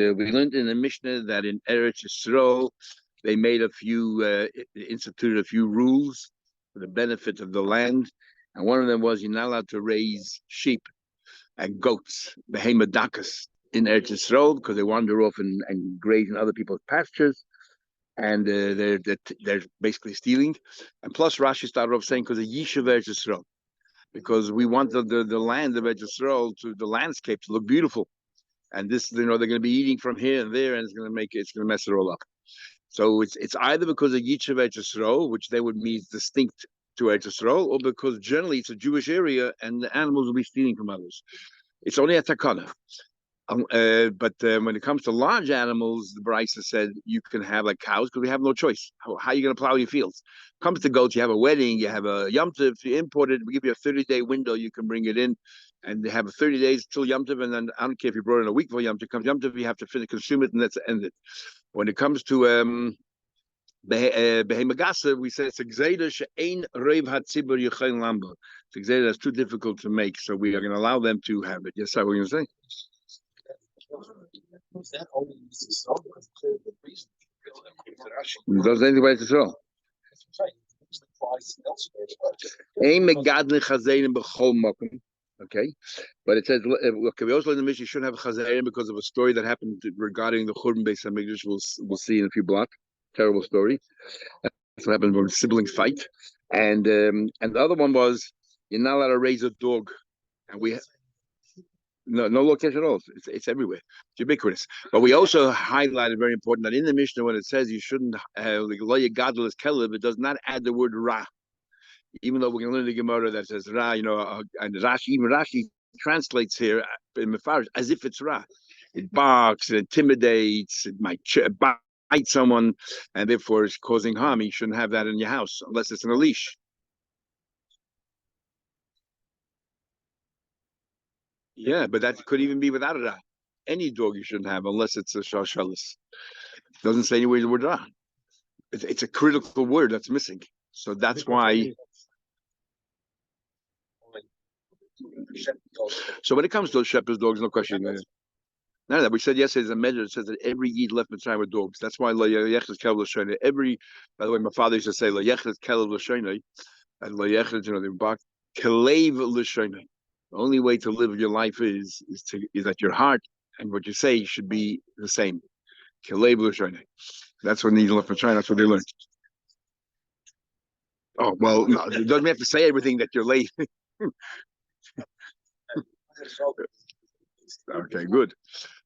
We learned in the Mishnah that in Eretz Yisrael, they made instituted a few rules for the benefit of the land. And one of them was you're not allowed to raise sheep and goats, behemadakas, in Eretz Yisrael because they wander off and graze in other people's pastures. And they're basically stealing. And plus, Rashi started off saying because of Yishuv Eretz Yisrael, because we want the land of Eretz Yisrael, the landscape to look beautiful. And this, they're going to be eating from here and there, and it's going to mess it all up. So it's either because of Yishuv Eretz Yisrael, which they would mean distinct to Eretz Yisrael, or because generally it's a Jewish area and the animals will be stealing from others. It's only a takana. But when it comes to large animals, the Brisa said you can have like cows because we have no choice. How are you going to plow your fields? Comes to goats, you have a wedding, you have a Yom Tov, you import it, we give you a 30-day window, you can bring it in, and they have 30 days till Yom Tov, and then I don't care if you brought in a week for Yom Tov, comes Yom Tov, you have to finish, consume it, and that's ended. When it comes to Behemagasa, we say it's a gzeira she'ein reiv hatzibur yichayin lamba. It's a gzeira that's too difficult to make, so we are going to allow them to have it. Yes, sir, what are you going to say? That only uses so Does anybody to throw? Okay, but it says okay. We also in the Mishnah shouldn't have chazayim because of a story that happened regarding the Churban Beis Hamikdash. We'll see in a few blocks. Terrible story. That's what happened when siblings fight, and the other one was you're not allowed to raise a dog, and we. No location at all. It's everywhere. It's ubiquitous. But we also highlighted very important that in the Mishnah when it says you shouldn't like lo yegadol es kelev, it does not add the word ra. Even though we're going to learn the Gemara that says ra, and Rashi translates here in Mefarish as if it's ra. It barks, it intimidates, it might bite someone, and therefore it's causing harm. You shouldn't have that in your house unless it's in a leash. Yeah, but that could even be without a ra. Any dog you shouldn't have unless it's a shashalis. It doesn't say anywhere the word ra. It's a critical word that's missing. So that's why. So when it comes to shepherd's dogs, no question. None of that. We said yesterday there's a measure that says that every Yid left Mitzrayim with dogs. That's why lo yechles kelev l'shoinei. By the way, my father used to say lo yechles kelev l'shoinei, and lo yechles, they bark kelev l'shoinei. The only way to live your life is that your heart and what you say should be the same. That's what needs left for China. That's what they learned. Oh well, no, it doesn't have to say everything that you're late. Okay, good.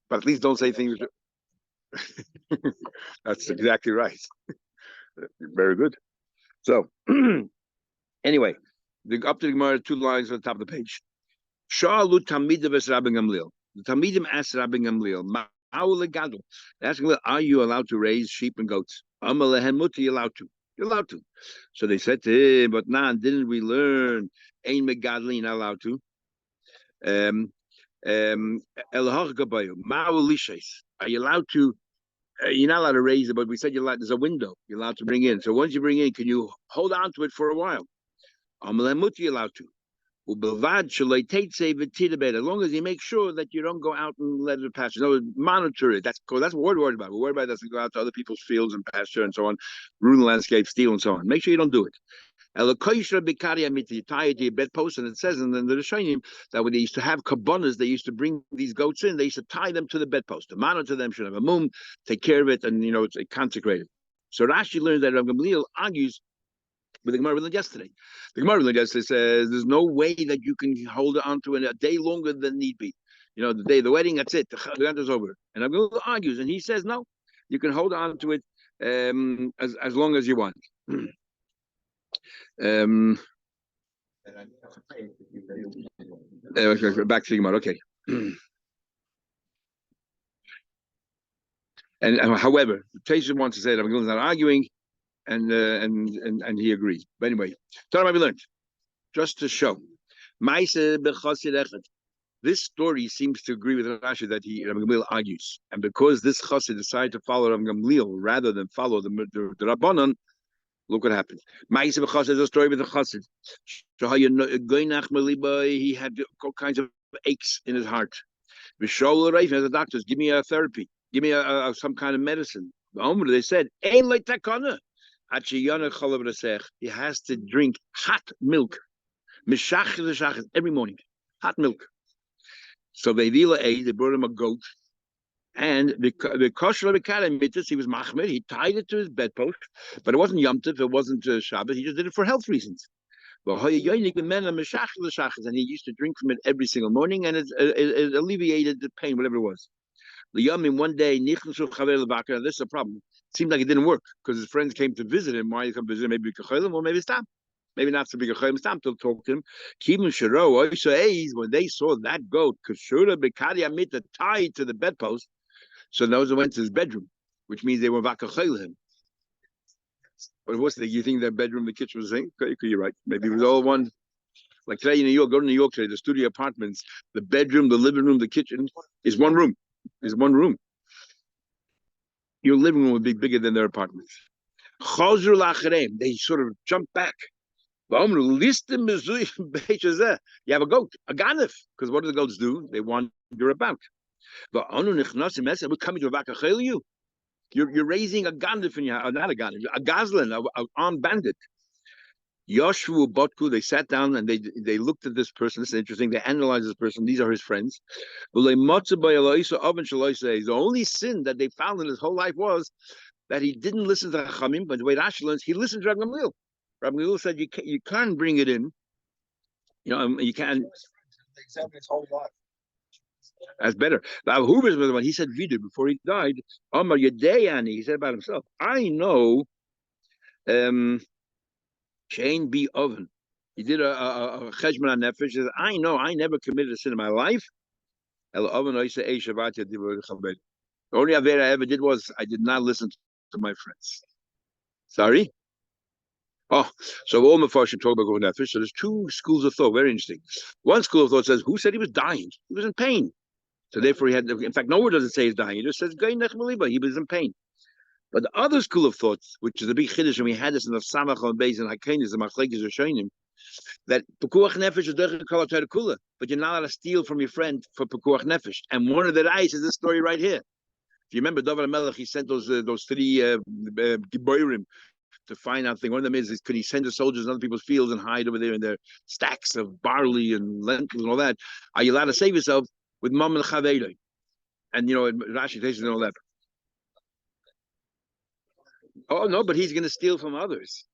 But at least don't say things. That's exactly right. Very good. So, anyway, up to the Gemara, 2 lines on the top of the page. Sha'alu Tamidim es Rabbi Gamliel. The Tamidim asked Rabbi Gamliel, asking, are you allowed to raise sheep and goats? You're allowed to. You're allowed to. So they said to him, but didn't we learn? Ein megadli, not allowed to. Are you allowed to? You're not allowed to raise it, but we said you're allowed. There's a window you're allowed to bring in. So once you bring in, can you hold on to it for a while? You're allowed to. As long as you make sure that you don't go out and let it pasture. No, monitor it. That's what we're worried about. We're worried about it doesn't go out to other people's fields and pasture and so on, ruin the landscape, steal and so on. Make sure you don't do it. You tie it to your bedpost, and it says in the Rishonim that when they used to have kabbanas, they used to bring these goats in, they used to tie them to the bedpost, to monitor them, should have a mum, take care of it, and it's consecrated. So Rashi learns that Rav Gamliel argues with the Gemara we learned yesterday. The Gemara we learned yesterday says there's no way that you can hold on to it a day longer than need be. The day of the wedding, that's it. The event is over. And Rav Gamliel argues, and he says no, you can hold on to it as long as you want. Back to the Gemara, okay. And however, Teshuvah wants to say that Rav Gamliel is not arguing. And he agrees. But anyway, Torah might be learned. Just to show. This story seems to agree with Rashi that Rav Gamliel argues. And because this chassid decided to follow Rav Gamliel rather than follow the Rabbanon, look what happened. There's a story with the chassid. He had all kinds of aches in his heart. As a doctor, give me a therapy. Give me some kind of medicine. They said, "Ein like takana." He has to drink hot milk, every morning, hot milk. So they brought him a goat, and the kosher mitzvahs, he was machmir. He tied it to his bedpost, but it wasn't Yom Tov, it wasn't Shabbat. He just did it for health reasons. And he used to drink from it every single morning, and it alleviated the pain, whatever it was. The Yomim one day, this is a problem. It seemed like it didn't work because his friends came to visit him. Why he come visit him? Maybe or maybe stop. Maybe not to be a stop to talk to him. When they saw that goat, tied to the bedpost, so those went to his bedroom, which means they were vakachel him. But what's the? You think that bedroom, the kitchen was the same? You're right. Maybe it was all one. Like today in New York, go to New York today, the studio apartments, the bedroom, the living room, the kitchen is one room. Is one room. Your living room would be bigger than their apartments. They sort of jump back. You have a goat, a ganif, because what do the goats do? They wander about. We're coming to Vakachel you. You're raising a ganif in your house, not a ganif, a gazlan, an armed bandit. Yoshua Botku, they sat down and they looked at this person. This is interesting. They analyzed this person. These are his friends. The only sin that they found in his whole life was that he didn't listen to Chachamim, but the way Rashi learns, he listened to Rabbi Gamliel. Rabbi Gamliel said you can't bring it in. You can't. They examined his whole life. That's better. Now, Huber's was the one he said Vidu before he died. Amar Yedeyani, he said about himself. I know. Chain be oven. He did a cheshbon on nefesh. He said, I know I never committed a sin in my life. The only aver I ever did was I did not listen to my friends. Sorry? Oh, so all Mefarshim talk about going nefesh. So there's two schools of thought. Very interesting. One school of thought says, who said he was dying? He was in pain. So therefore he had, in fact, nowhere does it say he's dying. It just says, he was in pain. But the other school of thought, which is a big chiddush, and we had this in the Samach on Beis and Hakenis, the Machlekes Rishonim, that Pekuach Nefesh is derech kol Torah kula, but you're not allowed to steal from your friend for Pekuach Nefesh. And one of the eyes is this story right here. If you remember, David Melech, he sent those three Giborim to find out thing. One of them is could he send the soldiers in other people's fields and hide over there in their stacks of barley and lentils and all that? Are you allowed to save yourself with Mam and Chaveiroi? And Rashi takes and all that. Oh no, but he's going to steal from others.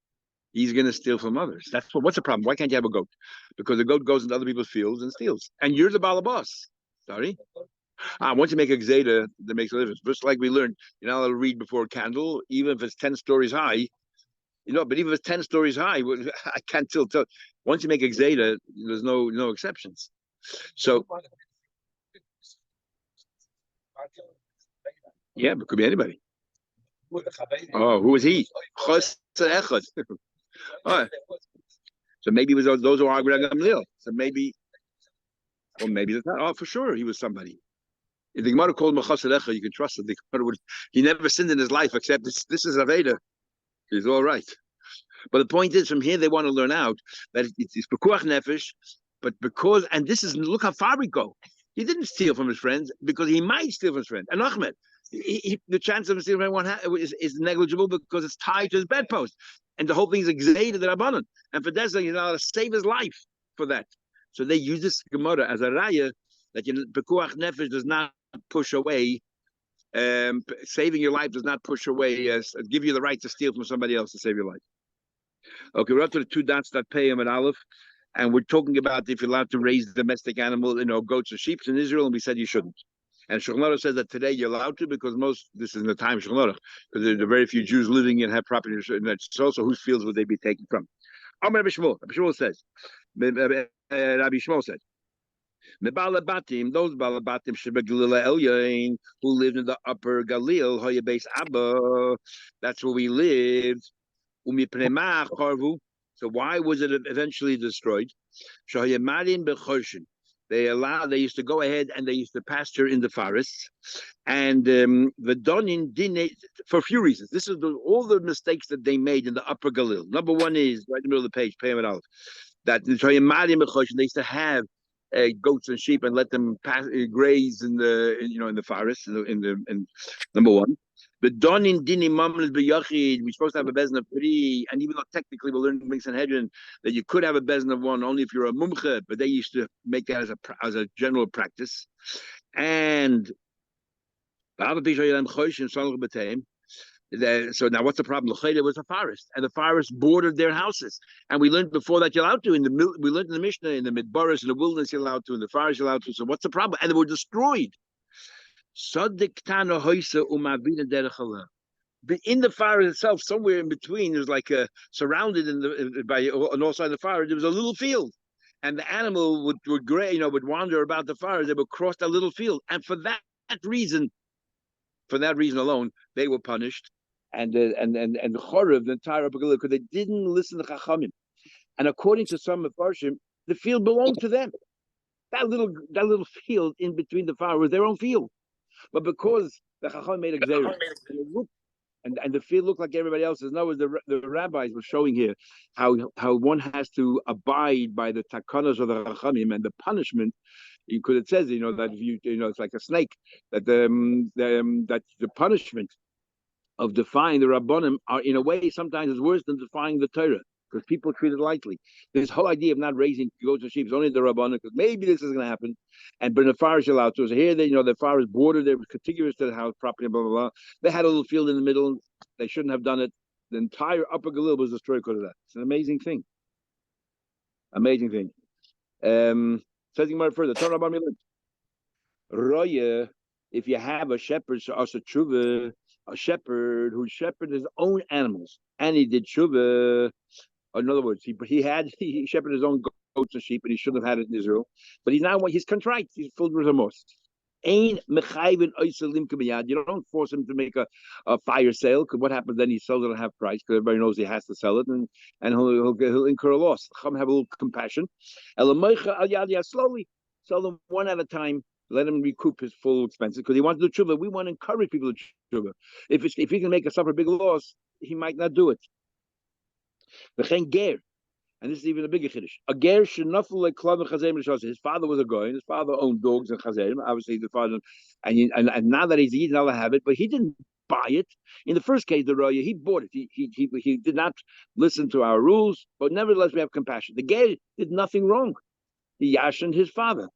He's going to steal from others. What's the problem? Why can't you have a goat? Because the goat goes into other people's fields and steals, and you're the balabas. Sorry. Once you make a gzeda, that makes a difference. Just like we learned, you're not allowed to read before a candle, even if it's 10 stories high. But even if it's 10 stories high, I can't still tell. Once you make a gzeda, there's no exceptions. So. Yeah, but it could be anybody. Oh, who was he? Oh, so maybe it was those who are Gamliel. So maybe that's not. Oh, for sure, he was somebody. If the Gemara called him Chassid, you can trust him. He never sinned in his life except this is Aveda. He's all right. But the point is, from here they want to learn out that it's Pekuach Nefesh, but and this is, look how far we go. He didn't steal from his friends because he might steal from his friends. And Ahmed, the chance of stealing from is negligible because it's tied to his bedpost. And the whole thing is exaded that Abanon. And for that, you're not allowed to save his life for that. So they use this Gemara as a raya that Pekuach Nefesh does not push away. Saving your life does not push away, give you the right to steal from somebody else to save your life. Okay, we're up to the two dots that pay him at Aleph. And we're talking about if you're allowed to raise domestic animal, goats or sheep in Israel, and we said you shouldn't. And Shulchan Aruch says that today you're allowed to because this is in the time of Shulchan Aruch, because there are very few Jews living and have property. And that's also whose fields would they be taken from? Rabbi Shmuel says, those Balabatim Shebegalila Elyain who lived in the upper Galil, Hoya Beis Abba, that's where we lived. So why was it eventually destroyed? They used to go ahead and they used to pasture in the forests, and the Donin didn't, for a few reasons. This is all the mistakes that they made in the Upper Galil. Number one is right in the middle of the page, Payam Aleph, that they used to have goats and sheep and let them graze in the forest in number one. But don in dini mamles beyachid, we're supposed to have a bezna of three, and even though technically we learned in Sanhedrin that you could have a bezna of one only if you're a mumche, but they used to make that as a general practice. And so now what's the problem? It was a forest, and the forest bordered their houses. And we learned before that you're allowed to. We learned in the Mishnah, in the Midbaris, in the wilderness, you're allowed to, in the forest, you're allowed to. So what's the problem? And they were destroyed. But in the forest itself, somewhere in between, there's like surrounded by on all sides of the forest, there was a little field. And the animal would wander about the forest. They would cross that little field. And for that reason alone, they were punished. And Chorev, the entire Upper Galilee, because they didn't listen to Chachamim. And according to some Mefarshim, the field belonged to them. That little field in between the fire was their own field. But because the Chacham made a gzera, and the field looked like everybody else's. No, the rabbis were showing here how one has to abide by the takanas of the Chachamim, and the punishment. It says that if it's like a snake, that that the punishment of defying the Rabbanim are in a way sometimes is worse than defying the Torah, because people treat it lightly. This whole idea of not raising goats and sheep is only the Rabbanim, because maybe this is going to happen. And but the forest is allowed to. So here, the forest bordered, they were contiguous to the house property, blah, blah, blah. They had a little field in the middle. They shouldn't have done it. The entire Upper Galil was destroyed because of that. It's an amazing thing. Amazing thing. Says more further. Roya, if you have a shepherd, a shepherd who shepherded his own animals, and he did tshuva. In other words, he shepherded his own goats and sheep, and he shouldn't have had it in Israel. But he's contrite. He's filled with remorse. You don't force him to make a fire sale, because what happens then? He sells it at half price because everybody knows he has to sell it, and he'll incur a loss. Have a little compassion. Slowly sell them one at a time. Let him recoup his full expenses, because he wants to do tshuva. We want to encourage people to do tshuva. If he can make a suffer a big loss, he might not do it. And this is even a bigger chiddush. A ger shenafel like klav and his father was a guy, and his father owned dogs and chazerim. Obviously, the father, and now that he's eating, now have it, but he didn't buy it. In the first case, the roya, he bought it. He did not listen to our rules, but nevertheless, we have compassion. The ger did nothing wrong. He yashened his father.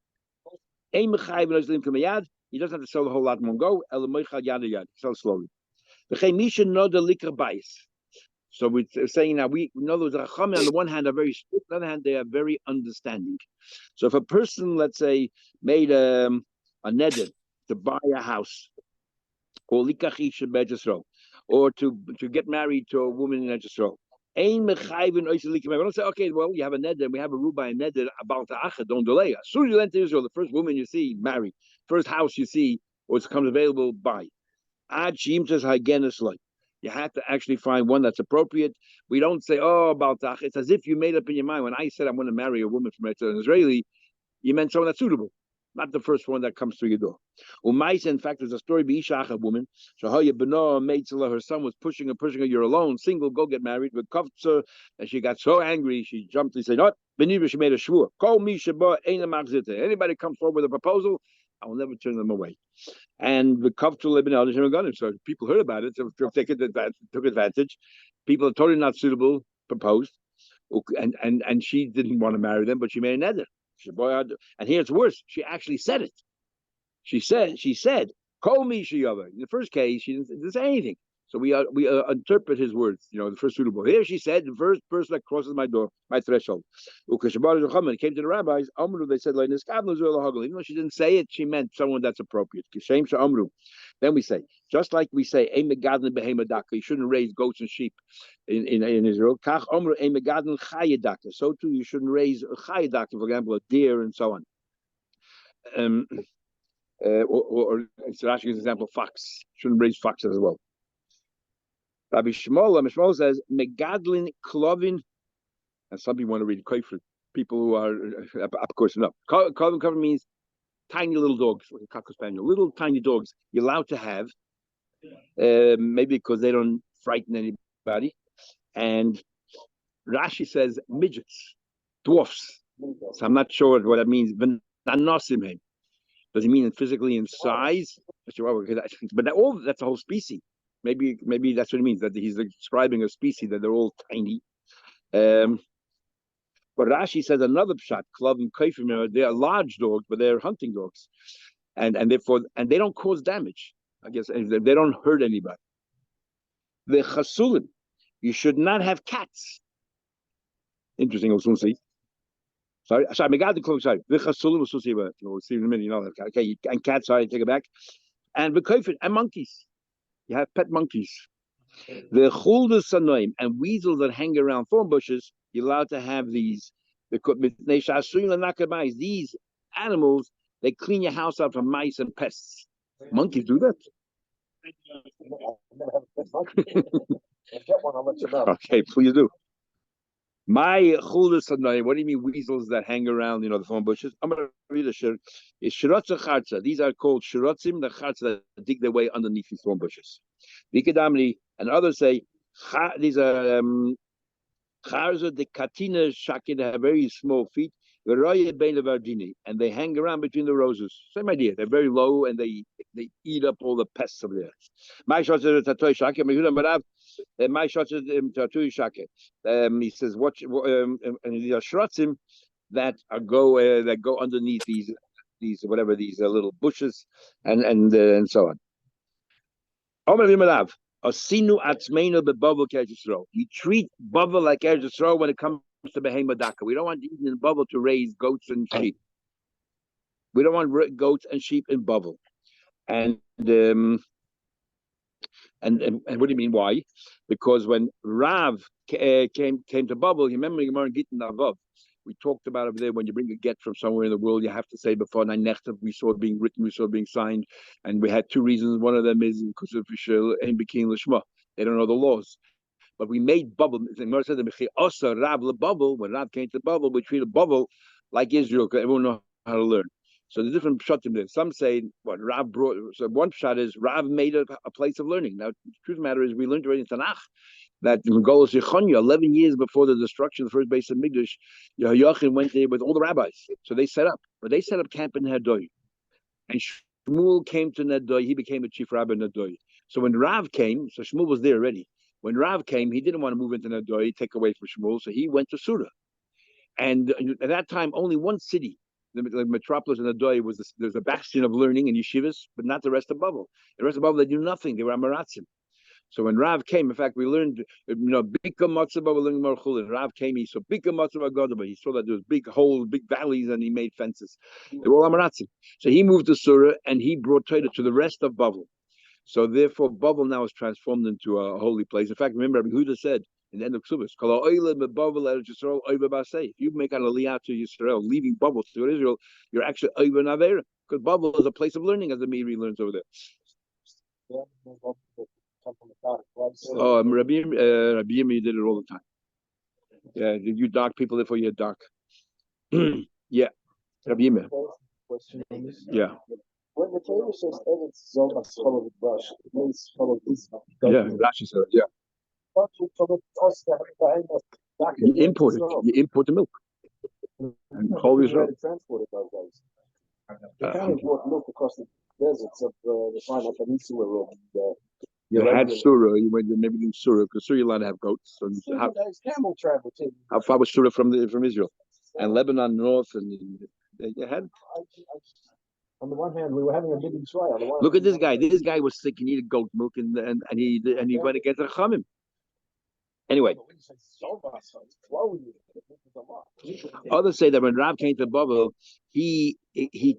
He doesn't have to sell the whole lot in one go. Sell slowly. So we're saying now, we know those Chachamim on the one hand are very strict, on the other hand they are very understanding. So if a person, let's say, made a neder to buy a house, or or to get married to a woman in Eretz Yisrael, we don't say, okay, well, you have a neder, we have a rule by a neder about the acha, don't delay. As soon as you enter Israel, the first woman you see, marry. First house you see, or it comes available, buy. You have to actually find one that's appropriate. We don't say, oh, about that. It's as if you made up in your mind. When I said I'm going to marry a woman from an Israeli, you meant someone that's suitable, not the first one that comes through your door. In fact, there's a story of a woman. Her son was pushing her, you're alone, single, go get married. With Kafza, and she got so angry, she jumped and said, "Not Beniva." She made a shvur. Call me Shabbat. Anybody comes forward with a proposal, I will never turn them away. And the so people heard about it, so took advantage. People are totally not suitable, proposed, and she didn't want to marry them, but she made an edit. And here it's worse. She actually said it. She said, "Call me Shiyava." In the first case, she didn't say anything. So we interpret his words, the first suitable. Here she said, the first person that crosses my door, my threshold. Came to the rabbis, they said, even though she didn't say it, she meant someone that's appropriate. Then we say, just like we say, you shouldn't raise goats and sheep in Israel. So too, you shouldn't raise a chayadaka, for example, a deer and so on. Or Rashi gives an example, fox. Shouldn't raise foxes as well. Rabbi Shmuel says, Megadlin Klovin, and some people want to read Koifrit, people who are, of course, enough. Klovin means tiny little dogs, like a cocker spaniel, little tiny dogs you're allowed to have, maybe because they don't frighten anybody. And Rashi says midgets, dwarfs. So I'm not sure what that means. Nanosim. Does he mean physically in size? But that's a whole species. Maybe that's what it means, that he's describing a species, that they're all tiny. But Rashi says another pshat, club and kaifim, they are large dogs, but they're hunting dogs, and therefore they don't cause damage. I guess they don't hurt anybody. The chasulim, you should not have cats. Interesting, we'll see. Sorry, I got the close. Sorry, the chasulim we'll see. But we'll see in a minute. You know, okay, and cats. Sorry, take it back. And the kaifim and monkeys. You have pet monkeys. The chuldas sanoim and weasels that hang around thorn bushes. You're allowed to have these. These animals, they clean your house out from mice and pests. Monkeys do that. Okay, please do. My chuldas sanoim. What do you mean weasels that hang around? The thorn bushes. I'm gonna read a shir. It's shirotza charza. These are called shirotzim, the charza that dig their way underneath these thorn bushes. Vikadamli and others say these are charza the katina shakin. They have very small feet. And they hang around between the roses. Same idea. They're very low and they eat up all the pests over there. My shots are tatoy shakin. My shots are tatoy shakin. He says, "Watch." And these are shrotzim that go underneath these little bushes and so on. We treat Bava like Eretz Yisrael when it comes to Behema Daka. We don't want even in Bava to raise goats and sheep. We don't want goats and sheep in Bava. And what do you mean? Why? Because when Rav came to Bava, you remember Gemara Gittin Avav. We talked about over there, when you bring a get from somewhere in the world, you have to say before Neinechtav, we saw it being written, we saw it being signed, and we had two reasons. One of them is because of and became Lishma. They don't know the laws. But we made bubble. When Rav came to bubble, we treated bubble like Israel, because everyone knows how to learn. So the different pshatim there. Some say what Rav brought. So one pshat is Rav made a place of learning. Now, the truth of the matter is, we learned already in Tanakh that in Golos Yechonia, 11 years before the destruction of the first base of Migdash, Yehoiachin went there with all the rabbis. So they set up camp in Nedoy. And Shmuel came to Nedoy. He became the chief rabbi in Nedoy. So when Rav came, so Shmuel was there already. When Rav came, he didn't want to move into Nedoy, take away from Shmuel, so he went to Surah. And at that time, only one city, the metropolis in Nedoy, there's a bastion of learning in yeshivas, but not the rest of Babel. The rest of Babel, they knew nothing. They were Amaratzim. So when Rav came, in fact, we learned, Bika Matzaba, we learned Marchulin. Rav came, he saw Bika Matzaba Godaba. He saw that there was big holes, big valleys, and he made fences. They were all Amaratzim. So he moved to Surah, and he brought Torah to the rest of Babel. So therefore, Babel now is transformed into a holy place. In fact, remember, Yehuda said in the end of Ksubas, if you make an aliyah to Yisrael, leaving Babel to Israel, you're actually Oiva Navera, because Babel is a place of learning, as the Meiri learns over there. Oh, Rabbi Yirmi did it all the time. Yeah, did you dark people therefore you're dark? Yeah, Rabbi Yirmi. Yeah. When the Torah says Eretz Zoma Shalom Brush, it means Shalom Israel. Yeah, Rashi said it, yeah. You import the milk. And Chol Israel. Transported those days. You can't import milk across the deserts of the Sinai Peninsula. You had Surah, you went maybe in Surah, because Surah you're allowed to have goats. So camel travel too. How far was Surah from Israel? And Lebanon north, and you had. On the one hand, we were having a big trial. Look at this guy. This guy was sick. He needed goat milk, and he went against the Chamim. Anyway, others say that when Rav came to Babel, he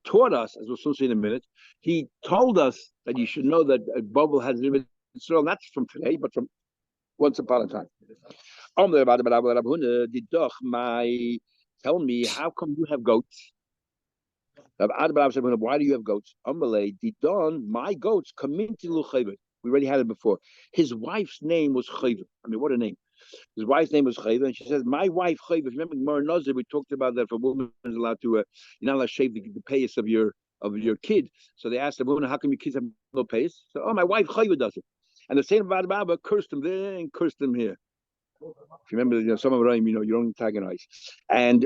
taught us, as we'll soon see in a minute. He told us that you should know that Babel has lived in Israel, not from today, but from once upon a time. Tell me, how come you have goats? Why do you have goats? My goats come into Luchayvet. We already had it before. His wife's name was Chayvet. I mean, what a name. His wife's name was Chayvet, and she says, my wife Chayvet. Remember, Gemara Nazir, we talked about that. If a woman is allowed to, you're not allowed to shave the payas of your kid. So they asked the woman, how come your kids have no payas? So, my wife Chayvet does it. And the same about Baba cursed him there and cursed him here. If you remember, some of them, you don't antagonize. And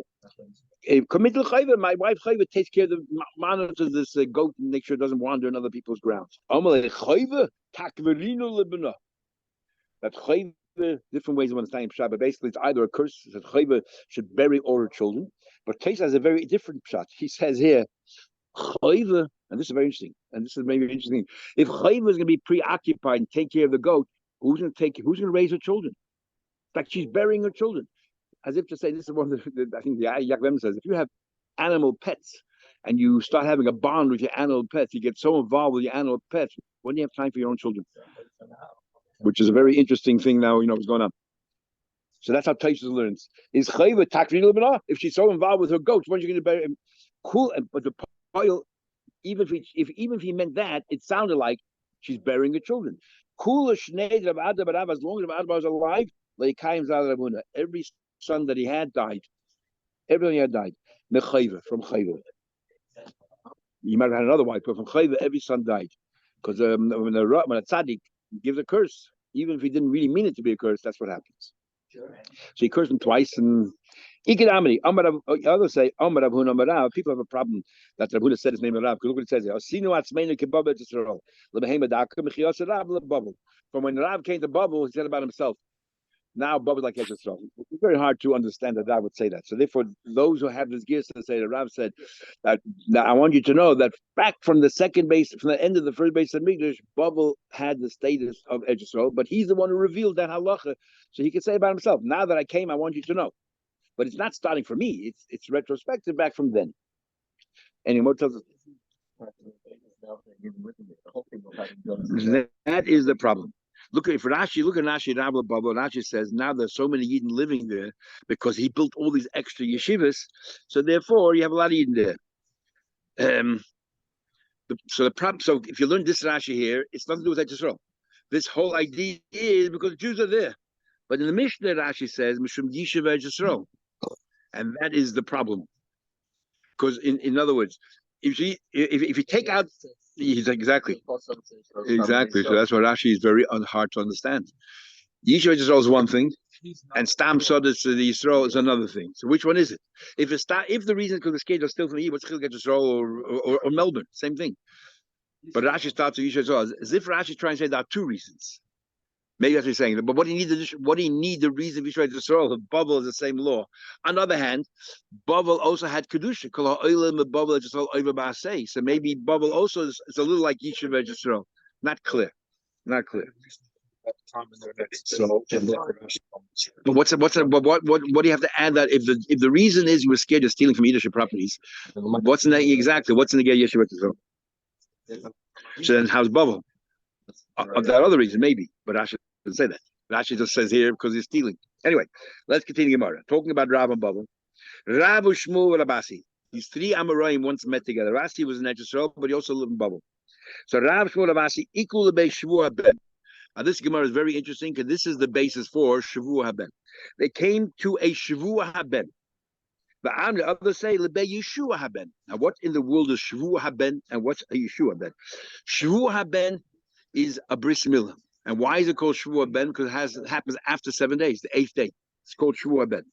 My wife Chayva takes care of monitors this goat and make sure it doesn't wander on other people's grounds. That Chayva, different ways of understanding Pshat, but basically it's either a curse that Chayva should bury all her children, but Tais has a very different Pshat. He says here, Chayva, and this is very interesting, and this is maybe interesting. If Chayva is going to be preoccupied and take care of the goat, who's going to raise her children? In fact, she's burying her children. As if to say, this is one of I think the Yaakov says, if you have animal pets and you start having a bond with your animal pets, you get so involved with your animal pets, when do you have time for your own children? Which is a very interesting thing now, what's going on. So that's how Taisus learns. Is Chayva takrin l'bana? If she's so involved with her goats, when's she going to bury him? Cool, but the pile, even if he meant that, it sounded like she's burying her children. Kula shnei Rav Ada b'Rav, as long as Rav Ada was alive, leikayim zal Ravuna. Every son that he had died. Everyone he had died. Mechayva, from Chayva. He might have had another wife, but from Chayva, every son died. Because when a tzaddik gives a curse, even if he didn't really mean it to be a curse, that's what happens. So he cursed him twice, and others say, people have a problem that Rav Huna said his name Rav, because look what it says here. From when Rav came to Bubble, he said about himself, now Bubble like Yisrael. It's very hard to understand that Rav would say that. So therefore, those who have this gear to say that Rav said that, now I want you to know that back from the second base, from the end of the first base of Migdash, Bubble had the status of Yisrael, but he's the one who revealed that halacha, so he could say about himself, now that I came, I want you to know. But it's not starting from me, it's retrospective back from then. Anyway, what tells us? That is the problem. Look at Rashi, look at Rashi, Rabbi Baba. Rashi says now there's so many Yidden living there because he built all these extra yeshivas. So therefore, you have a lot of Yidden there. So if you learn this Rashi here, it's nothing to do with Yisrael. This whole idea is because the Jews are there. But in the Mishnah, Rashi says Mishum Yishuv Yisrael, and that is the problem. Because in other words, if you take out, exactly. So that's why Rashi is very hard to understand. Yishuv Yisrael is one thing, and Stam Sodas to the Yisrael is another thing. So which one is it? If the reason is because the kids are still from here, what's Chilgat Yisrael or Melbourne? Same thing. But Rashi starts with Yishuv Yisrael as if Rashi is trying to say there are two reasons. Maybe that's what he's saying. But what do you need the reason of Yisrael Yisrael? Bavel is the same law. On the other hand, Bavel also had Kedusha. So maybe Bavel also is a little like Yishuv Yisrael. Not clear. Not clear. But what do you have to add that if the reason is you were scared of stealing from Yiddish properties, what's in the Yishuv Yisrael? So then how's Bavel? Of that other reason, maybe, but Rashi doesn't say that. Rashi just says here because he's stealing. Anyway, let's continue Gemara. Talking about Rav and Baba. Rav Shmuel Rabasi. These three Amoraim once met together. Rasi was in Yisrael, but he also lived in Baba. So Rav Shmuel Rabasi equal the base Shavua Ben. Now this Gemara is very interesting because this is the basis for Shavua Ben. They came to a Shavua Ben. The others say Lebe Yeshua Ben. Now what in the world is Shavua Ben and what's a Yeshua Ben? Shavua Ben is a bris milah. And why is it called Shavua Ben? Because it happens after 7 days, the 8th day. It's called Shavua Ben.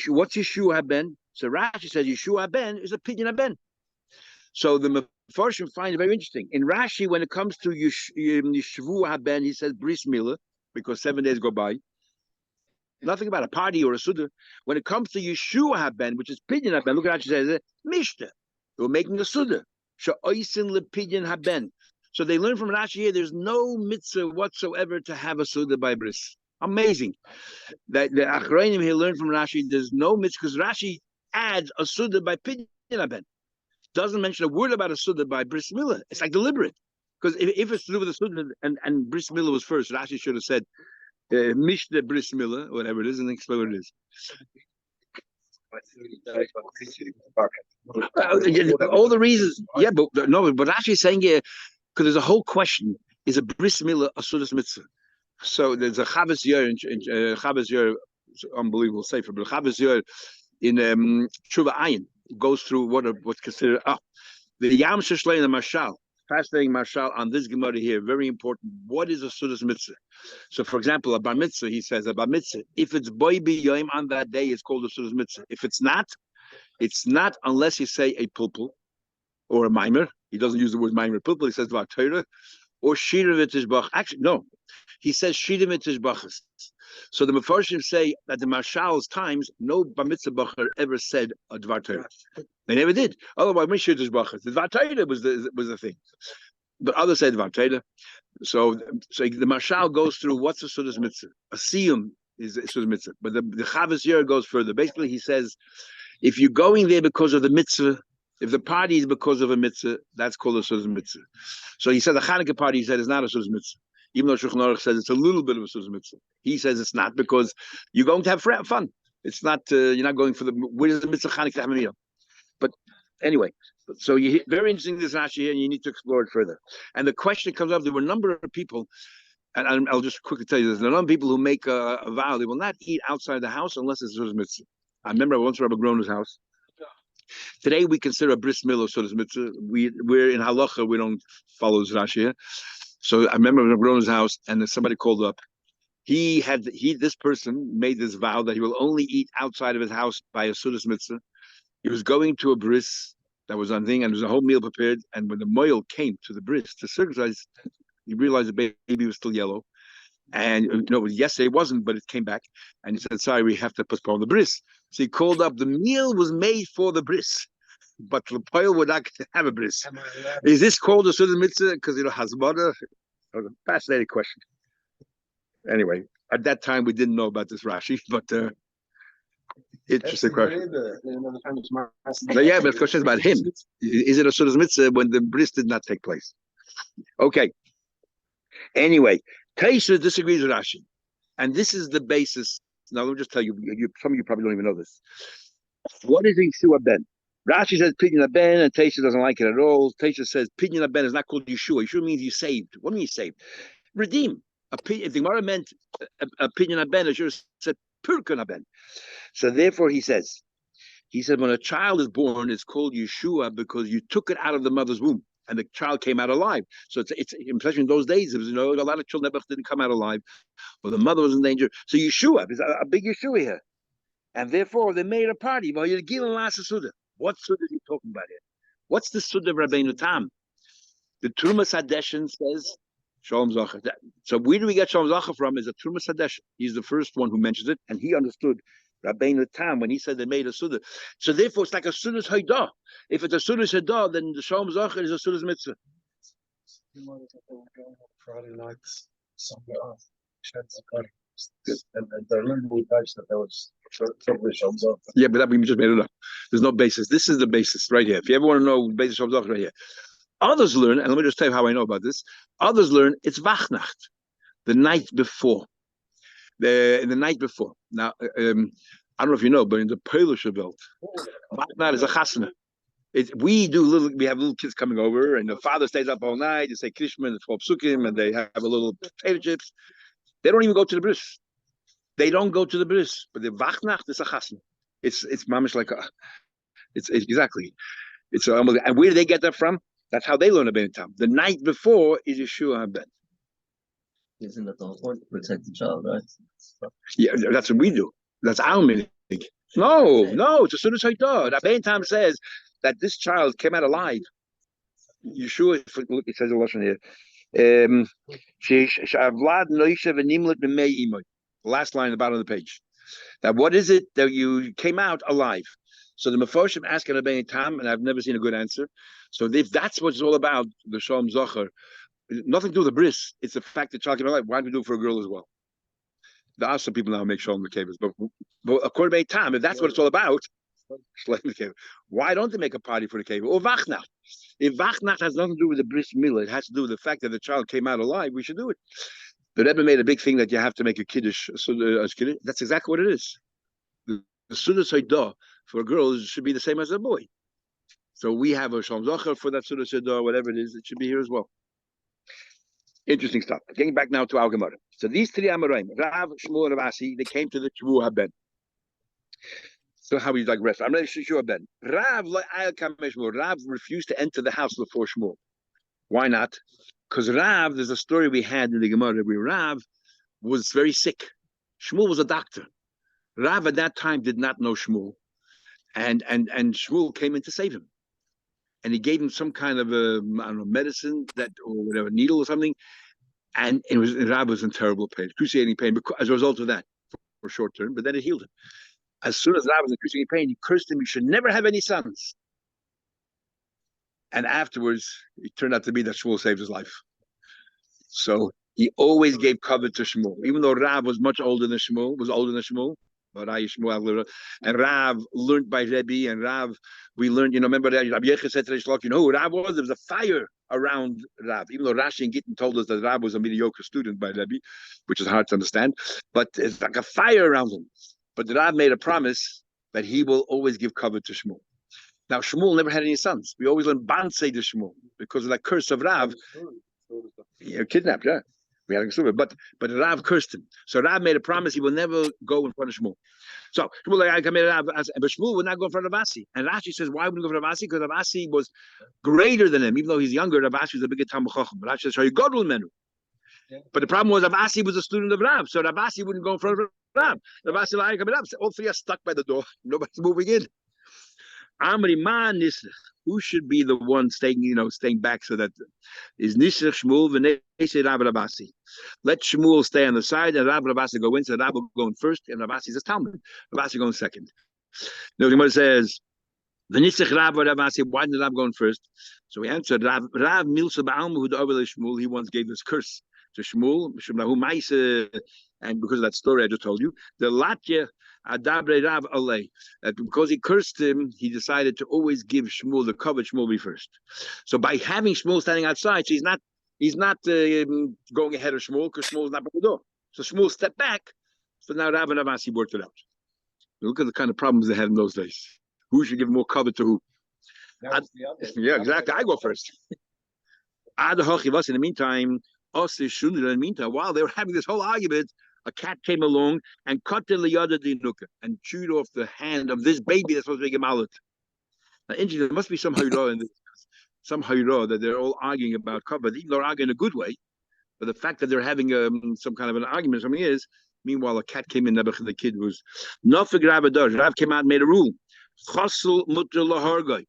What's Yeshua Ben? So Rashi says Yeshua Ben is a pidyon Ben. So the Mefarshim find it very interesting. In Rashi, when it comes to Yeshua Ben, he says bris milah because 7 days go by. Nothing about a party or a suda. When it comes to Yeshua Ben, which is pidyon Ben, look at Rashi says Mishta. They were making a suda. Sha'oisin le pidyon haben. So they learn from Rashi here, there's no mitzvah whatsoever to have a suda by bris. Amazing. That the Achrayim here learn from Rashi, there's no mitzvah, because Rashi adds a suda by pidyon ben. Doesn't mention a word about a suda by bris milah. It's like deliberate. Because if it's to do with a suda and bris milah was first, Rashi should have said, mishta bris milah, whatever it is, and explain what it is. All the reasons, yeah, but Rashi is saying here, because there's a whole question: is a bris milah a sudas mitzvah? So there's a Chavas Yer Chavas Yer, unbelievable sefer, but Chavas Yer in Tshuva Ayin goes through what's considered the Yam Sheshlein the Mashal. Fascinating Mashal on this Gemara here, very important. What is a sudas mitzvah? So, for example, a bar mitzvah, he says a bar mitzvah. If it's boy b'yoyim on that day, it's called a sudas mitzvah. If it's not, It's not unless you say a pulpul or a mimer. He doesn't use the word mimer pulpul. He says Torah or shira v'tishbach. Actually, no, he says shira v'tishbachas. So the Mefarshim say that the Marshal's times, no bar mitzvah bacher ever said a dvar Torah. They never did. Otherwise, when shira v'tishbachas, the dvar Torah was the thing. But others say dvar Torah. So the Marshal goes through what's the Suda's mitzvah. A siyum is a Suda's mitzvah. But the Chavas Yer goes further. Basically, he says, if you're going there because of the mitzvah, if the party is because of a mitzvah, that's called a Suda's mitzvah. So he said the Hanukkah party, he said, is not a Suda's mitzvah. Even though Shulchan Aruch says it's a little bit of a Suda's mitzvah. He says it's not because you're going to have fun. It's not, you're not going for where's the mitzvah Hanukkah Hamaniya? But anyway, so very interesting this Rashi here, and you need to explore it further. And the question comes up: there were a number of people, and I'll just quickly tell you this: there are a number of people who make a vow they will not eat outside the house unless it's Suda's mitzvah. I remember I once Rabbi Groner's house. Today we consider a bris milah Suda's mitzvah. We're in halacha, we don't follow this Rashi here. So I remember Rabbi Groner's house, and somebody called up. This person made this vow that he will only eat outside of his house by a Suda's mitzvah. He was going to a bris that was on thing, and there was a whole meal prepared. And when the moil came to the bris to circumcise, he realized the baby was still yellow. And yesterday it wasn't, but it came back. And he said, "Sorry, we have to postpone the bris." So he called up. The meal was made for the bris, but the moil would not have a bris. Is this called a Suda's mitzvah because Hazmada? A fascinating question. Anyway, at that time we didn't know about this Rashi, but. Interesting question. Yeah, but the question is about him. Is it a Suda's mitzvah when the bris did not take place? Okay. Anyway, Taisha disagrees with Rashi. And this is the basis. Now, let me just tell you, some of you probably don't even know this. What is Yeshua ben? Rashi says Pidyon ben, and Taisha doesn't like it at all. Taisha says Pidyon ben is not called Yeshua. Yeshua means you saved. What do you mean saved? Redeem. If the Gemara meant a Pidyon ben, Yeshua said Purkan ben. So therefore, he said, when a child is born, it's called Yeshua because you took it out of the mother's womb, and the child came out alive. So it's especially in those days, it was, a lot of children didn't come out alive, or the mother was in danger. So Yeshua is a big Yeshua here, and therefore they made a party. Well, you're giving last Suda. What Suda is he talking about here? What's the Suda of Rabbeinu Tam? The Trumas Hadeshin says. Shalom Zacher. So where do we get Shalom Zacher from? Is a Trumas Hadeshin. He's the first one who mentions it, and he understood Rabbeinu Tam when he said they made a Suda. So therefore, it's like a Suda's Haidah. If it's a Suda's Haidah, then the Shalom Zacher is a Suda's mitzvah. Friday nights, Sunday off. And I remember we touched that there was probably Shalom Zacher. Yeah, but that we just made it up. There's no basis. This is the basis right here. If you ever want to know the basis of Shalom Zacher, right here. Others learn, and let me just tell you how I know about this. Others learn it's Wachnacht, the night before. The night before. Now, I don't know if you know, but in the Polish belt, Wachnacht is a chasana. We have little kids coming over, and the father stays up all night. They say Krishma and 12 psukim, and they have a little potato chips. They don't even go to the bris. They don't go to the bris, but the Wachnacht is a chasana. It's mamish like it's exactly. It's almost, and where do they get that from? That's how they learn about time. The night before is Yeshua ben. Isn't that the whole point to protect the child, right? Yeah, that's what we do. That's our meaning. No, it's a Sunnah Shaidah. Rabbein Tam says that this child came out alive. Yeshua, look, it says a lesson here. Last line at the bottom of the page. Now, what is it that you came out alive? So the Mefoshim asking Rabbein Tam, and I've never seen a good answer. So if that's what it's all about, the Shalom Zocher, nothing to do with the bris. It's the fact that child came alive. Why don't we do it for a girl as well? There are some people now who make Shalom Mekevas, but according to Rabbein Tam, if that's what it's all about, why don't they make a party for the Keva? Or Vachnach. If Vachnach has nothing to do with the bris milah, it has to do with the fact that the child came out alive, we should do it. The Rebbe made a big thing that you have to make a kiddush. That's exactly what it is. The Sunnah Seidah for a girl should be the same as a boy. So we have a Shalom Zocher for that Sunnah Seidah, whatever it is, it should be here as well. Interesting stuff. Getting back now to our Gemara. So these three Amoraim, Rav, Shmuel, and Asi, they came to the Shvu HaBen. So how we digress. I'm ready to Shvu HaBen. Rav refused to enter the house before Shmuel. Why not? Because Rav, there's a story we had in the Gemara where Rav was very sick. Shmuel was a doctor. Rav at that time did not know Shmuel. and Shmuel came in to save him, and he gave him some kind of a, I don't know, medicine that or whatever, needle or something, and Rab was in terrible pain, excruciating pain, because, as a result of that, for short term. But then it healed him. As soon as Rab was in excruciating pain, he cursed him. He should never have any sons. And afterwards, it turned out to be that Shmuel saved his life. So he always gave cover to Shmuel, even though Rav was much older than Shmuel, and Rav learned by Rebbe, and Rav, we learned, remember that Rabbi Yechon said to Reish Lakish, who Rav was? There was a fire around Rav, even though Rashi and Gittin told us that Rav was a mediocre student by Rebbe, which is hard to understand, but it's like a fire around him. But Rav made a promise that he will always give cover to Shmuel. Now, Shmuel never had any sons. We always learn Bansei to Shmuel because of that curse of Rav. Kidnapped, yeah. We had a but Rav cursed him. So Rav made a promise he will never go in front of Shmuel. So Shmuel, but Shmuel would not go in front of Asi. And Rashi says, why wouldn't he go in front of Asi? Because Asi was greater than him, even though he's younger. Asi was a bigger Talmid Chacham. But Rashi says, you go to Menu. But the problem was Asi was a student of Rav, so Asi wouldn't go in front of Rav. Asi like all three are stuck by the door. Nobody's moving in. Amri man nisrich. Who should be the one staying back so that is nisrich Shmuel v'neisei Rav Rabasi. Let Shmuel stay on the side and Rav Rabasi go in. So Rav will go in first and Rabasi is Talmud. Rabasi going second. Now the Gemara says v'nisrich Rav Rabasi. Why did Rav go in first? So he answered Rav Milsa ba'alma who over Shmuel. He once gave this curse to Shmuel, and because of that story I just told you, the Latya Adabre Rav Alei, that because he cursed him, he decided to always give Shmuel the cover. Shmuel be first. So by having Shmuel standing outside, so he's not going ahead of Shmuel because Shmuel is not by the door. So Shmuel stepped back. So now Rav and Avasi worked it out. Look at the kind of problems they had in those days. Who should give more cover to who? Yeah, exactly. I go first. In the meantime, while they were having this whole argument, a cat came along and cut the liyada dinuka and chewed off the hand of this baby that's supposed to be a mallet. Now, interesting, there must be some hayra in this, some hayra that they're all arguing about cover. Even though they're arguing in a good way, but the fact that they're having some kind of an argument, something is. Meanwhile, a cat came in. The kid was nafig Rav came out and made a rule: chassul mutter lahargai.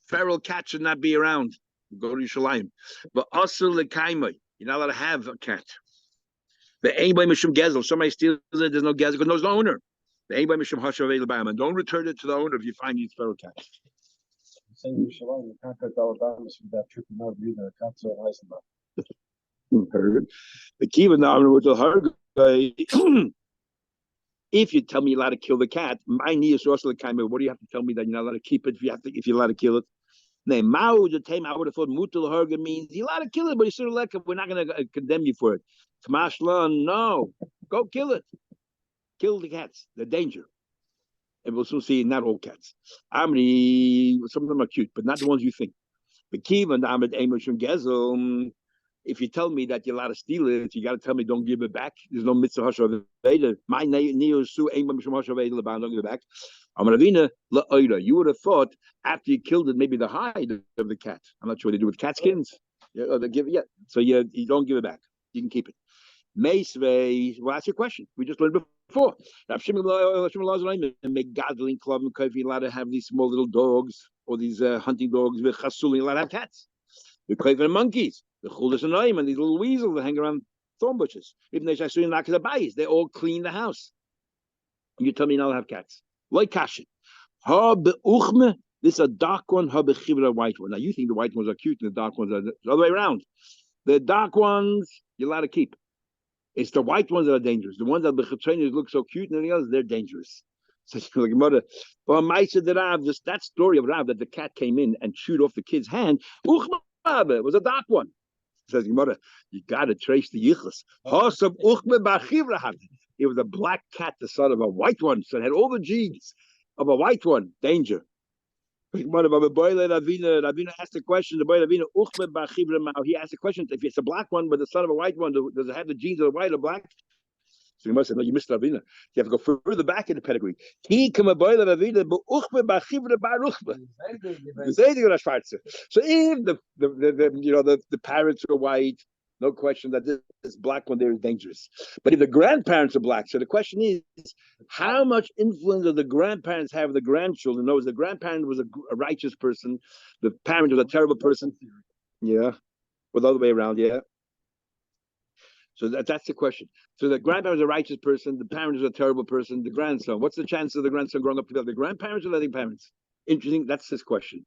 Feral cat should not be around. Go to Yerushalayim, but asur lekaimai. You're not allowed to have a cat. The anybody mishum gezel. Somebody steals it. There's no gezel because there's no owner. The anybody mishum hashav and don't return it to the owner if you find these feral cats. Saying Yerushalayim, you can't get Alabama from that trip and not either. Cats are nice enough. The key with the with the hargai. If you tell me you're allowed to kill the cat, my knee is also the kind of what do you have to tell me that you're not allowed to keep it if you're allowed to kill it? I would have thought mutal harga means you're allowed to kill it, but you're like we're not going to condemn you for it. Tamashla, no, go kill it. Kill the cats. They're danger. And we'll soon see not all cats. Amri, some of them are cute, but not the ones you think. But Kivan, Ahmed Amos Gezel. If you tell me that you're allowed to steal it, you got to tell me don't give it back. There's no mitzvah hashav veda. My neo su ain't mishum hashav veda. Don't give it back. Amaravina la'oida. You would have thought after you killed it, maybe the hide of the cat. I'm not sure what they do with cat skins. Yeah, they give it. Yeah. So you don't give it back. You can keep it. Meisvei. Well, ask your question. We just learned before. Make gadling club and you're allowed to have these small little dogs or these hunting dogs with chasul. You're allowed to have cats. We're craving monkeys. The chulas and and these little weasels that hang around thorn bushes. Even they say they all clean the house. You tell me now to have cats. Like kashin. This is a dark one, a white one. Now you think the white ones are cute and the dark ones are the other way around. The dark ones you're allowed to keep. It's the white ones that are dangerous. The ones that the trainers look so cute and the others, they're dangerous. So like mother, but that story of Rav that the cat came in and chewed off the kid's hand. It was a dark one. Says Gemara, you got to trace the yichus. It was a black cat, the son of a white one, so it had all the genes of a white one. Danger. Ravina asked the question. He asked the question: if it's a black one, but the son of a white one, does it have the genes of the white or black? So you must say, no, you missed Ravina. You have to go further back in the pedigree. So if the parents are white No question that this black one there is dangerous. But if the grandparents are black, so the question is, how much influence do the grandparents have the grandchildren? Knows the grandparent was a righteous person, the parent was a terrible person. Yeah, or the other way around. Yeah. So that's the question. So the grandparent is a righteous person, the parent is a terrible person, the grandson. What's the chance of the grandson growing up to be the grandparents or the parents? Interesting. That's his question.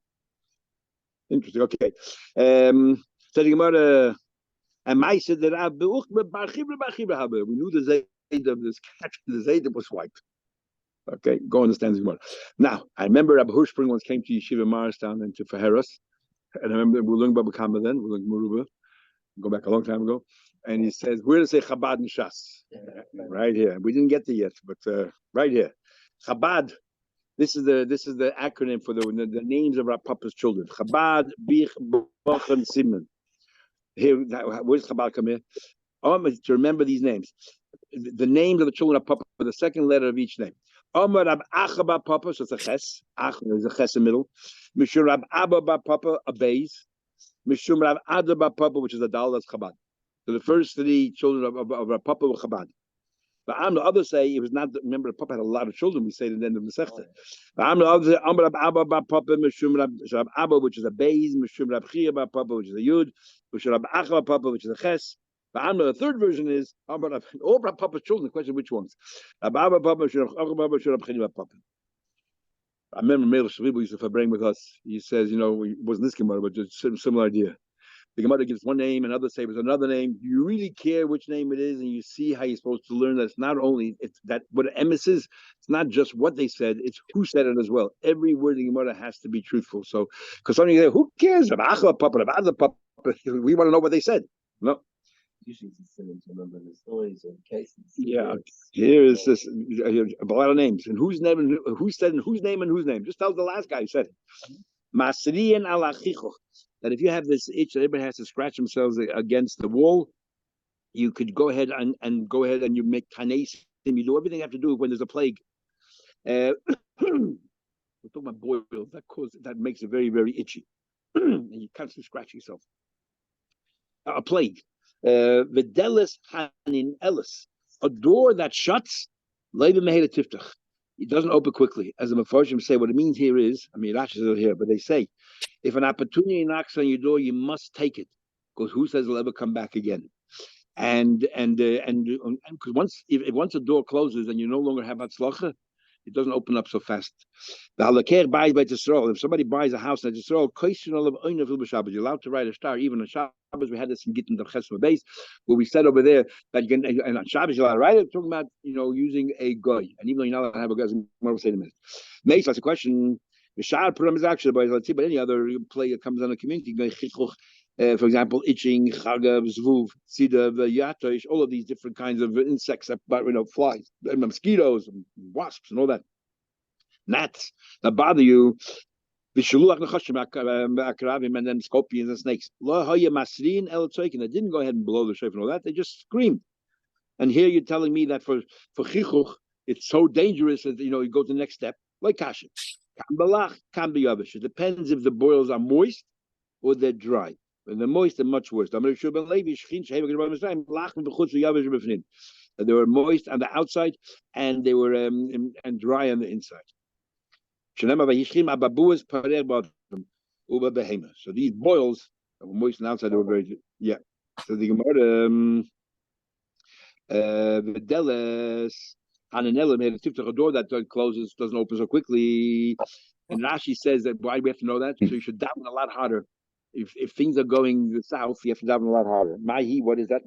Interesting. Okay. So the Gemara and Mai said that we knew the Zayd of this cat, the Zayd was white. Okay, go understand the Gemara. Now, I remember Rabbi Hirschspring once came to Yeshiva Maristown and to Faheras, and I remember we were learning Bava Kama then, we were learning Muruba, go back a long time ago, and he says, where does it say Chabad and Shas? Right here. We didn't get there yet, but right here. Chabad. This is the acronym for the names of our Papa's children. Chabad, Bich, Boch, and Simon. Here, where's Chabad come here? To remember these names. The names of the children of Papa, the second letter of each name. Omar Rab Achaba Papa, so it's a ches. Ach is a ches in the middle. Mishum Rab Abba Papa, a beis. Mishum Rab Adaba Papa, which is a dal, that's Chabad. So the first three children of Rab Papa were Chabad. But the others say it was not. Remember, Papa had a lot of children. We say at the end of the Masechta. The others say Amr Rab Abba Papa, Mishum Rab Abba, which is a beis. Mishum Rab Chia Papa, which is a yud. Mishum Rab Achaba Papa, which is a ches. The third version is all Rab Papa's children. The question which ones? Rab Abba Papa, Mishum Rab Achaba Papa, Mishum Rab Chia Papa. I remember Meir Shvibu used to bring with us. He says, it wasn't this Gemara, but just a similar idea. The Gemara gives one name, and others say it's another name. Do you really care which name it is? And you see how you're supposed to learn that it's not only it's that what emes is. It's not just what they said; it's who said it as well. Every word in the Gemara has to be truthful. So, because somebody say, "Who cares?" We want to know what they said. No. Usually it's similar to remember the stories or cases. Yeah, here is this a lot of names and whose name and who said and whose name and whose name. Just tell the last guy who said it. Masriyan ala chichuch. That if you have this itch that everybody has to scratch themselves against the wall, you could go ahead and go ahead and you make tanesim. You do everything you have to do when there's a plague. We're talking about boils that makes it very, very itchy. And you constantly scratch yourself. A plague. Videlis hanin elis. A door that shuts, it doesn't open quickly. As the Mefarshim say, what it means here is, Rashi is here, but they say, if an opportunity knocks on your door, you must take it, because who says it'll ever come back again? And because once a door closes and you no longer have hatzlacha, it doesn't open up so fast. The halaker buys by Yisrael. If somebody buys a house in Yisrael, you're allowed to write a star. Even on Shabbos, we had this in Gittin the Chesma base, where we said over there that you can, and on Shabbos you're allowed to write it. Talking about using a goy, and even though you're not allowed to have a goy, we'll say in a minute. Next, that's a question. But any other play that comes on the community, for example, itching, chagav, zvuv, sidav, yatosh, all of these different kinds of insects, flies, mosquitoes, and wasps, and all that. Gnats that bother you. And then scorpions and snakes. They didn't go ahead and blow the shofar and all that. They just screamed. And here you're telling me that for chichuch, it's so dangerous that you go to the next step, like kasha. It depends if the boils are moist or they're dry. When they're moist, they're much worse. They were moist on the outside, and they were and dry on the inside. So these boils that were moist on the outside, they were very So the Gemara, the Deles, Hananella made a door that closes, doesn't open so quickly. And Rashi says that why do we have to know that? So you should daven a lot harder. If things are going south, you have to daven a lot harder. Mahi, what is that?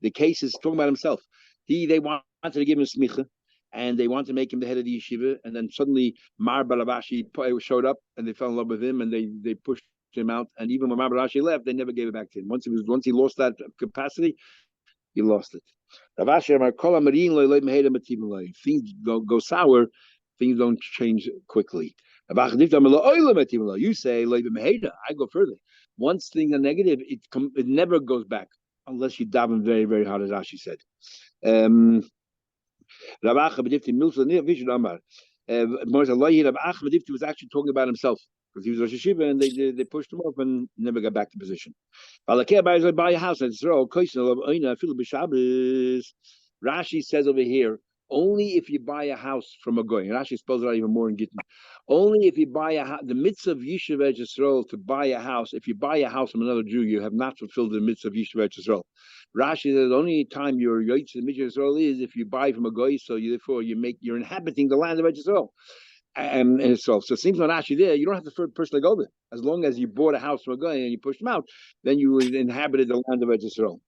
The case is talking about himself. They wanted to give him smicha, and they wanted to make him the head of the yeshiva, and then suddenly Mar Balabashi showed up, and they fell in love with him, and they pushed him out. And even when Mar Balabashi left, they never gave it back to him. Once he lost that capacity, he lost it. Things go sour, things don't change quickly. You say, I go further. Once things are negative, it never goes back unless you daven very, very hard, as Rashi said. Rav Acha was actually talking about himself. because he was Rosh Hashiva, and they pushed him off and never got back to position. Buy a house and throw. Rashi says over here, only if you buy a house from a goy. And Rashi spells it out even more in Gittin. Only if you buy a house, the mitzvah of Yishuv Eretz Yisrael to buy a house. If you buy a house from another Jew, you have not fulfilled the mitzvah of Yishuv Eretz Yisrael. Rashi says the only time you're Yotze the mitzvah of Yisrael is if you buy from a goy. So therefore you're inhabiting the land of Eretz Yisrael. And so it seems like Rashi there, you don't have to personally go there. As long as you bought a house from a guy and you pushed him out, then you inhabited the land of Eretz Yisrael.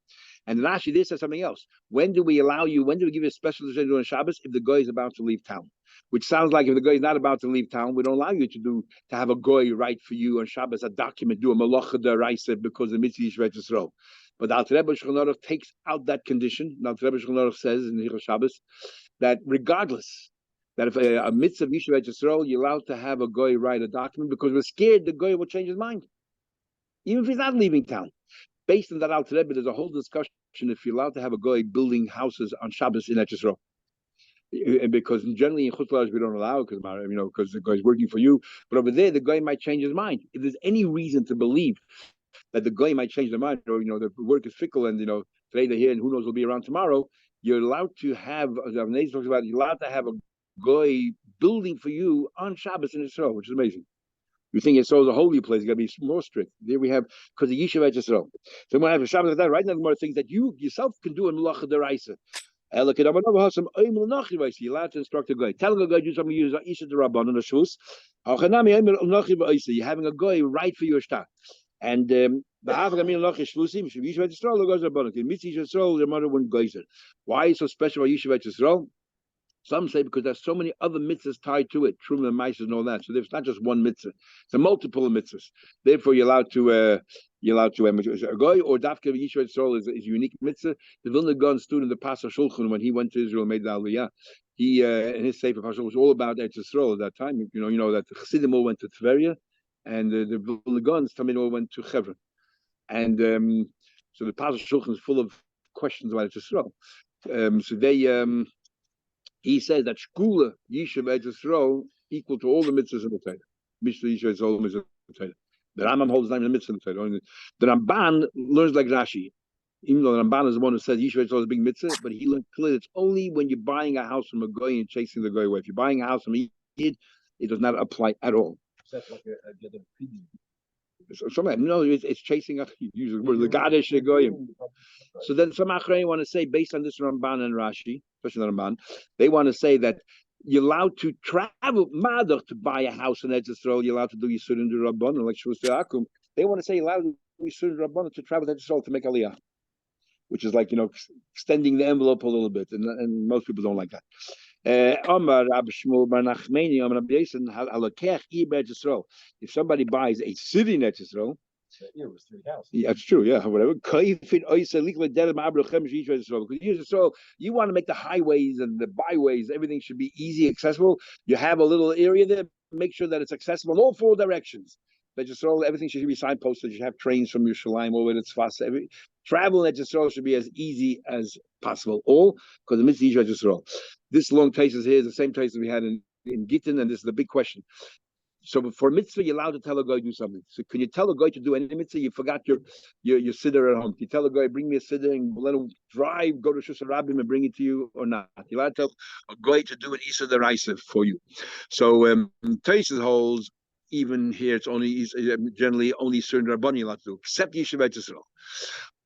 And Rashi there says something else. When do we give you a special decision on Shabbos if the guy is about to leave town? Which sounds like if the guy is not about to leave town, we don't allow you to have a guy write for you on Shabbos a document, do a malacha deraisa because the mitzvah is Eretz Yisrael. But the Alter Rebbe Shulchan Aruch takes out that condition. The Alter Rebbe Shulchan Aruch says in Hilchos Shabbos that regardless, that if a mitzvah of Yishuv Eretz Yisrael, you're allowed to have a goy write a document because we're scared the goy will change his mind, even if he's not leaving town. Based on that Alter Rebbe, there's a whole discussion if you're allowed to have a goy building houses on Shabbos in Eretz Yisrael. Because generally in Chutz La'aretz we don't allow it because the guy's working for you. But over there, the guy might change his mind. If there's any reason to believe that the guy might change their mind, or the work is fickle, and today they're here and who knows will be around tomorrow, you're allowed to have, as Avnei talks about, you're allowed to have a goy building for you on Shabbos in Israel, which is amazing. You think Israel is a holy place, you got to be more strict. There we have, because the Yishuv Eretz Yisrael. So when I have a Shabbos like that, right now, more things that you yourself can do in Malacha Deraisa. You're allowed to instruct a guy. Tell a guy do something, use Isha the Rabban on the Shus. You're having a guy write for your shtar. And why is so special about Yishuv Eretz Yisrael? Some say because there's so many other mitzvahs tied to it, Truma and Ma'aser and all that. So there's not just one mitzvah; it's a multiple of mitzvahs. Therefore, you're allowed to a goy or dafka Yishuv Eretz Yisrael is a unique mitzvah. The Vilna Gaon student, the Pasha Shulchan, when he went to Israel, made the Aliyah. He in his Sefer Pasha was all about Eretz Yisrael at that time. You know that the Chassidim all went to Tveria, and the Vilna Gaons all went to Hebron. And so the Pasha Shulchan is full of questions about Eretz Yisrael. So they. He says that Shkula Yishuv Eretz Yisrael equal to all the mitzvahs in the Torah. Mitzvah Yishuv is all the mitzvahs in the Torah. The Rambam holds the name of the mitzvah in the Torah. The Ramban learns like Rashi. Even though the Ramban is the one who says Yishuv Eretz Yisrael is a big mitzvah, but he learns clearly it's only when you're buying a house from a goy and chasing the goy away. If you're buying a house from a yid, it does not apply at all. That's like It's chasing a usually the Gadesh goyim. So then some Achrayim want to say, based on this Ramban and Rashi, especially the Ramban, they want to say that you're allowed to travel Madach to buy a house in Eretz Yisrael. You're allowed to do Yisur in the Rabbanon, like Shvus Akum. They want to say you're allowed to do Yisur in the Rabbanon to travel to Eretz Yisrael to make Aliyah, which is like extending the envelope a little bit, and most people don't like that. If somebody buys a city in Eretz Yisrael, yeah, that's true. Yeah, whatever. Because you want to make the highways and the byways, everything should be easy, accessible. You have a little area there, make sure that it's accessible in all four directions. Everything should be signposted. You should have trains from Yerushalayim all the way to Tzfas. Travel in Yisrael should be as easy as possible. All because the mitzvah is Yisrael. This long taste here is the same taste that we had in Gittin, and this is the big question. So for mitzvah, you're allowed to tell a guy to do something. So can you tell a guy to do any mitzvah? You forgot your siddur at home. Can you tell a guy, bring me a siddur and let him drive, go to Shus Rabbim and bring it to you or not? You're allowed to tell a guy to do an Isa Deraisa for you. So Taisus holds, even here, it's only generally only certain Rabbani you're allowed to do, except Yishuv Eretz Yisrael.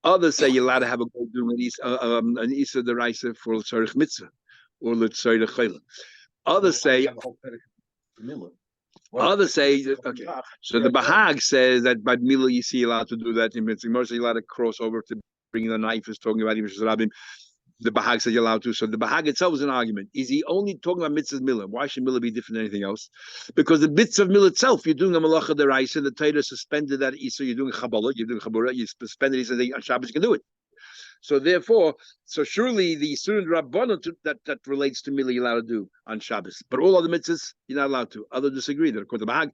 Others say you're allowed to have a guy do an Isa Deraisa for L'tzarech Mitzvah or L'tzarech Chayla. Others say... Others say, okay. So the Bahag says that by Mila you see allowed to do that in mitzvah. Most you're allowed to cross over to bring the knife. Is talking about even Rabbim. The Bahag says you're allowed to. So the Bahag itself is an argument. Is he only talking about mitzvah Mila? Why should Mila be different than anything else? Because the mitzvah Mila itself, you're doing a malacha deraisa. The Torah suspended that Isa. You're doing Chabbalah. You're doing Chabura. You suspended Isa. On Shabbos you can do it. So therefore, surely the Yisurin Rabbanon that relates to Mila you're allowed to do on Shabbos. But all other mitzvahs, you're not allowed to. Others disagree. According to Bahag,